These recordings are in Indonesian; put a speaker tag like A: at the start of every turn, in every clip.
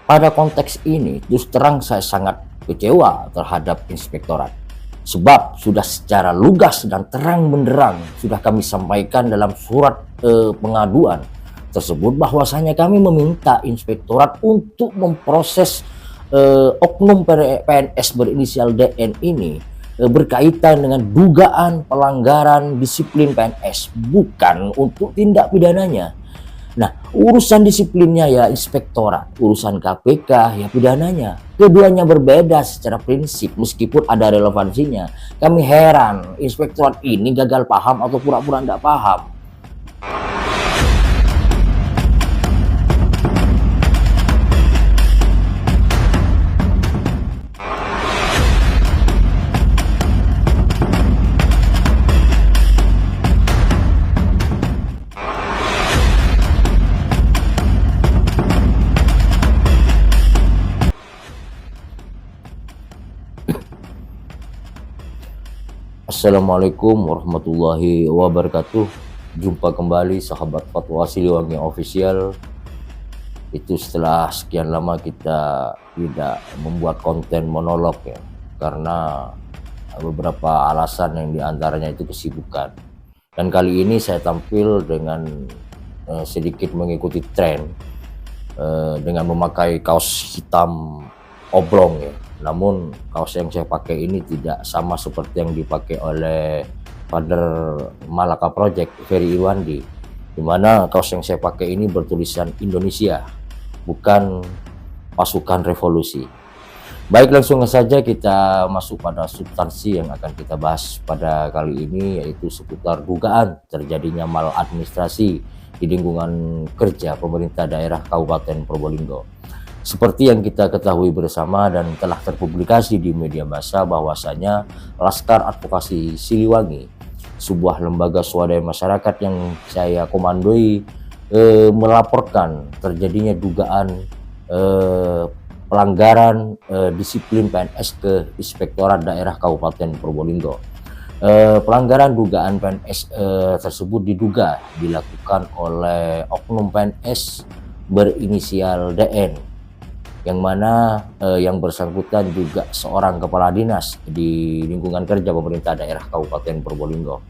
A: Pada konteks ini, terus terang saya sangat kecewa terhadap inspektorat. Sebab sudah secara lugas dan terang benderang sudah kami sampaikan dalam surat pengaduan tersebut bahwasanya kami meminta inspektorat untuk memproses oknum PNS berinisial DN ini berkaitan dengan dugaan pelanggaran disiplin PNS, bukan untuk tindak pidananya. Nah, urusan disiplinnya ya inspektorat, urusan KPK ya pidananya. Keduanya berbeda secara prinsip meskipun ada relevansinya. Kami heran, inspektorat ini gagal paham atau pura-pura tidak paham. Assalamualaikum warahmatullahi wabarakatuh. Jumpa kembali sahabat Fatwa Siliwangi Official. Itu setelah sekian lama kita tidak membuat konten monolog ya, karena beberapa alasan yang diantaranya itu kesibukan. Dan kali ini saya tampil dengan sedikit mengikuti tren dengan memakai kaos hitam oblong ya. Namun kaos yang saya pakai ini tidak sama seperti yang dipakai oleh Father Malaka Project Ferry Iwandi, dimana kaos yang saya pakai ini bertulisan Indonesia, bukan pasukan revolusi. Baik, langsung saja kita masuk pada substansi yang akan kita bahas pada kali ini, yaitu seputar dugaan terjadinya maladministrasi di lingkungan kerja pemerintah daerah Kabupaten Probolinggo. Seperti yang kita ketahui bersama dan telah terpublikasi di media massa bahwasanya Laskar Advokasi Siliwangi, sebuah lembaga swadaya masyarakat yang saya komandoi, melaporkan terjadinya dugaan pelanggaran disiplin PNS ke Inspektorat Daerah Kabupaten Probolinggo. Pelanggaran dugaan PNS tersebut diduga dilakukan oleh oknum PNS berinisial DN, yang mana yang bersangkutan juga seorang kepala dinas di lingkungan kerja pemerintah daerah Kabupaten Probolinggo.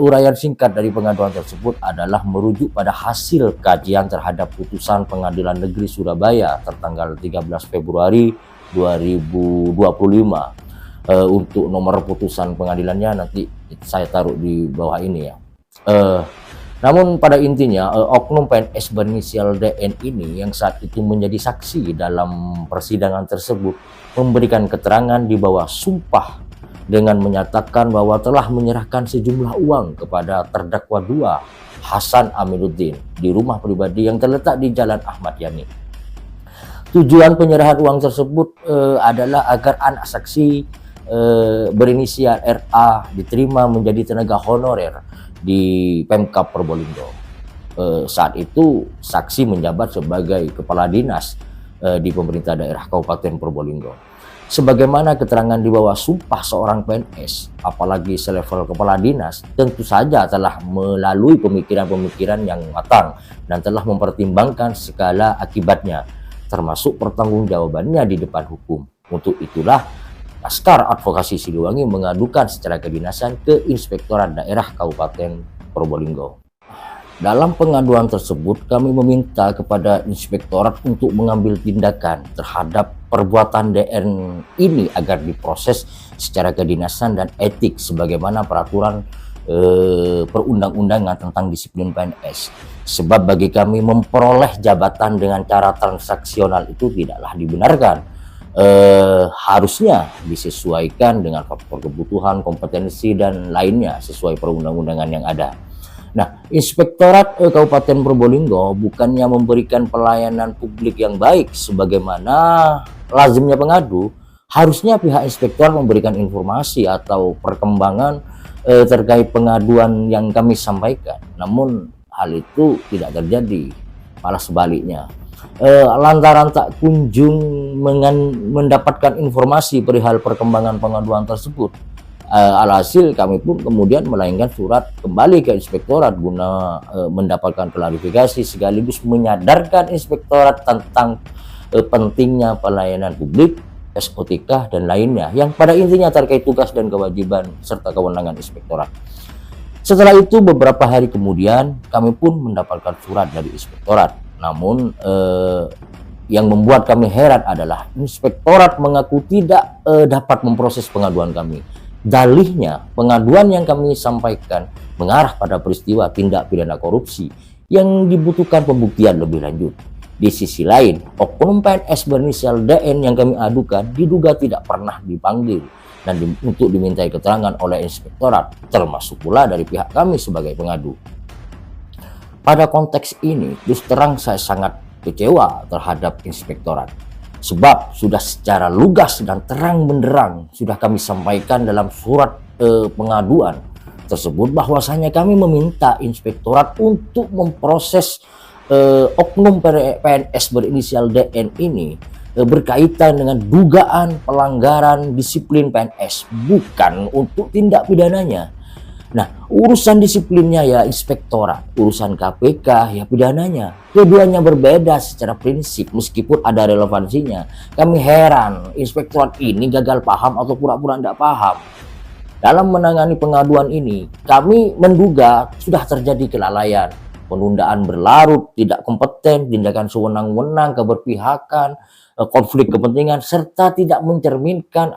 A: Uraian singkat dari pengaduan tersebut adalah merujuk pada hasil kajian terhadap putusan Pengadilan Negeri Surabaya tertanggal 13 Februari 2025. Untuk nomor putusan pengadilannya nanti saya taruh di bawah ini ya. Namun pada intinya oknum PNS berinisial DN ini yang saat itu menjadi saksi dalam persidangan tersebut memberikan keterangan di bawah sumpah dengan menyatakan bahwa telah menyerahkan sejumlah uang kepada terdakwa 2 Hasan Aminuddin di rumah pribadi yang terletak di Jalan Ahmad Yani. Tujuan penyerahan uang tersebut adalah agar anak saksi berinisial RA diterima menjadi tenaga honorer di Pemkab Probolinggo. Saat itu saksi menjabat sebagai kepala dinas di pemerintah daerah Kabupaten Probolinggo. Sebagaimana keterangan di bawah sumpah seorang PNS, apalagi selevel kepala dinas, tentu saja telah melalui pemikiran-pemikiran yang matang dan telah mempertimbangkan segala akibatnya, termasuk pertanggungjawabannya di depan hukum. Untuk itulah Laskar Advokasi Siliwangi mengadukan secara kedinasan ke Inspektorat Daerah Kabupaten Probolinggo. Dalam pengaduan tersebut kami meminta kepada inspektorat untuk mengambil tindakan terhadap perbuatan DN ini agar diproses secara kedinasan dan etik sebagaimana peraturan perundang-undangan tentang disiplin PNS. Sebab bagi kami memperoleh jabatan dengan cara transaksional itu tidaklah dibenarkan. Harusnya disesuaikan dengan faktor kebutuhan, kompetensi dan lainnya sesuai perundang-undangan yang ada. Nah, Inspektorat Kabupaten Probolinggo bukannya memberikan pelayanan publik yang baik sebagaimana lazimnya pengadu. Harusnya pihak inspektorat memberikan informasi atau perkembangan terkait pengaduan yang kami sampaikan. Namun hal itu tidak terjadi, malah sebaliknya. Lantaran tak kunjung mendapatkan informasi perihal perkembangan pengaduan tersebut, Alhasil kami pun kemudian melayangkan surat kembali ke inspektorat guna mendapatkan klarifikasi sekaligus menyadarkan inspektorat tentang pentingnya pelayanan publik, SOTK dan lainnya yang pada intinya terkait tugas dan kewajiban serta kewenangan inspektorat. Setelah itu beberapa hari kemudian kami pun mendapatkan surat dari inspektorat. Namun yang membuat kami heran adalah inspektorat mengaku tidak dapat memproses pengaduan kami. Dalihnya, pengaduan yang kami sampaikan mengarah pada peristiwa tindak pidana korupsi yang dibutuhkan pembuktian lebih lanjut. Di sisi lain, oknum PNS berinisial DN yang kami adukan diduga tidak pernah dipanggil dan untuk dimintai keterangan oleh inspektorat, termasuk pula dari pihak kami sebagai pengadu. Pada konteks ini, terus terang saya sangat kecewa terhadap inspektorat. Sebab sudah secara lugas dan terang benderang sudah kami sampaikan dalam surat pengaduan tersebut bahwasanya kami meminta inspektorat untuk memproses oknum PNS berinisial DN ini berkaitan dengan dugaan pelanggaran disiplin PNS, bukan untuk tindak pidananya. Nah, urusan disiplinnya ya inspektorat, urusan KPK ya pidananya. Keduanya berbeda secara prinsip meskipun ada relevansinya. Kami heran, inspektorat ini gagal paham atau pura-pura tidak paham. Dalam menangani pengaduan ini, kami menduga sudah terjadi kelalaian, penundaan berlarut, tidak kompeten, tindakan sewenang-wenang, keberpihakan, konflik kepentingan, serta tidak mencerminkan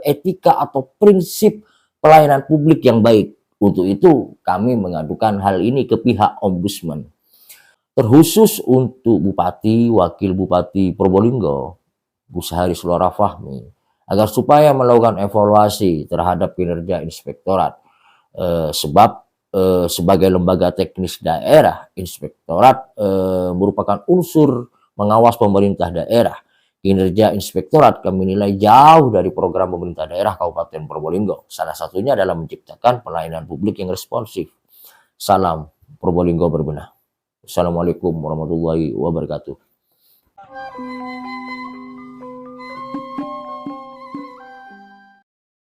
A: etika atau prinsip pelayanan publik yang baik. Untuk itu kami mengadukan hal ini ke pihak Ombudsman. Terkhusus untuk Bupati, Wakil Bupati Probolinggo, Bu Saharis Lora Fahmi, agar supaya melakukan evaluasi terhadap kinerja inspektorat. Sebab sebagai lembaga teknis daerah, inspektorat merupakan unsur mengawas pemerintah daerah. Kinerja inspektorat kami nilai jauh dari program pemerintah daerah Kabupaten Probolinggo. Salah satunya adalah menciptakan pelayanan publik yang responsif. Salam Probolinggo berbenah. Assalamualaikum warahmatullahi wabarakatuh.